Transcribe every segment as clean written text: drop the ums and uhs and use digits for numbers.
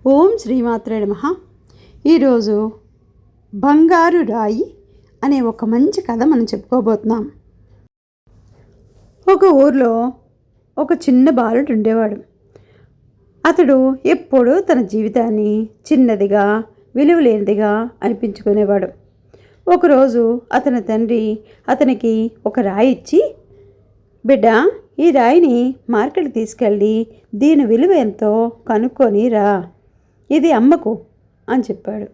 ఓం శ్రీమాత్రే నమః. ఈరోజు బంగారు రాయి అనే ఒక మంచి కథ మనం చెప్పుకోబోతున్నాం. ఒక ఊర్లో ఒక చిన్న బాలుడు ఉండేవాడు. అతడు ఎప్పుడూ తన జీవితాన్ని చిన్నదిగా విలువలేనిదిగా అనిపించుకునేవాడు. ఒకరోజు అతని తండ్రి అతనికి ఒక రాయి ఇచ్చి, బిడ్డ, ఈ రాయిని మార్కెట్కి తీసుకెళ్ళి దీని విలువ ఎంతో కనుక్కొని రా, ఇది అమ్మకు అని చెప్పాడు.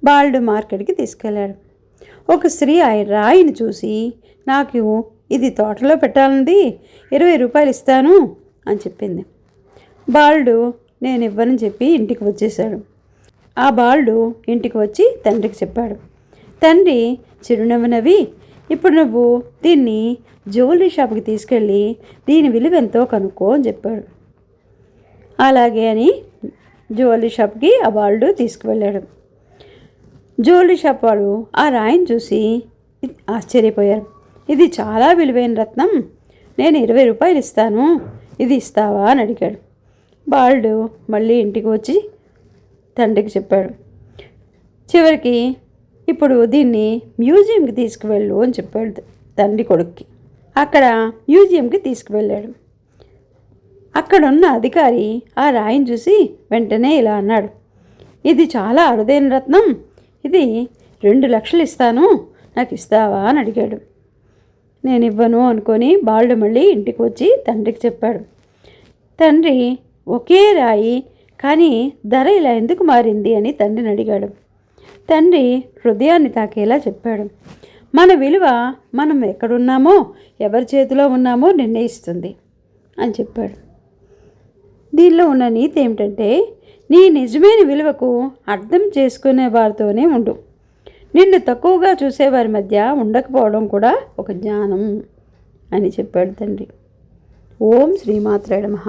బాలుడు మార్కెట్కి తీసుకెళ్ళాడు. ఒక స్త్రీ ఆ రాయిని చూసి, నాకు ఇది తోటలో పెట్టాలంది, 20 రూపాయలు ఇస్తాను అని చెప్పింది. బాలుడు నేను ఇవ్వనని చెప్పి ఇంటికి వచ్చేసాడు. ఆ బాలుడు ఇంటికి వచ్చి తండ్రికి చెప్పాడు. తండ్రి చిరునవ్వు నవ్వి, ఇప్పుడు నువ్వు దీన్ని జ్యువెలరీ షాప్కి తీసుకెళ్ళి దీని విలువ ఎంతో కనుక్కో అని చెప్పాడు. అలాగే అని జ్యువెలరీ షాప్కి ఆ బాలుడు తీసుకువెళ్ళాడు. జ్యువెలరీ షాప్ వాడు ఆ రాయిని చూసి ఆశ్చర్యపోయారు. ఇది చాలా విలువైన రత్నం, నేను 20 రూపాయలు ఇస్తాను, ఇది ఇస్తావా అని అడిగాడు. బాలుడు మళ్ళీ ఇంటికి వచ్చి తండ్రికి చెప్పాడు. చివరికి ఇప్పుడు దీన్ని మ్యూజియంకి తీసుకువెళ్ళు అని చెప్పాడు తండ్రి కొడుక్కి. అక్కడ మ్యూజియంకి తీసుకువెళ్ళాడు. అక్కడున్న అధికారి ఆ రాయిని చూసి వెంటనే ఇలా అన్నాడు, ఇది చాలా అరుదైన రత్నం, ఇది 2 లక్షలు ఇస్తాను, నాకు ఇస్తావా అని అడిగాడు. నేను ఇవ్వను అనుకొని బాలుడు మళ్ళీ ఇంటికి వచ్చి తండ్రికి చెప్పాడు. తండ్రి ఒకే రాయి కానీ ధర ఇలా ఎందుకు మారింది అని తండ్రిని అడిగాడు. తండ్రి హృదయాన్ని తాకేలా చెప్పాడు. మన విలువ మనం ఎక్కడున్నామో ఎవరి చేతిలో ఉన్నామో నిర్ణయిస్తుంది అని చెప్పాడు. దీనిలో ఉన్న నీతి ఏమిటంటే, నీ నిజమైన విలువకు అర్థం చేసుకునే వారితోనే ఉండు. నిన్ను తక్కువగా చూసేవారి మధ్య ఉండకపోవడం కూడా ఒక జ్ఞానం అని చెప్పాడు తండ్రి. ఓం శ్రీమాత్రే నమః.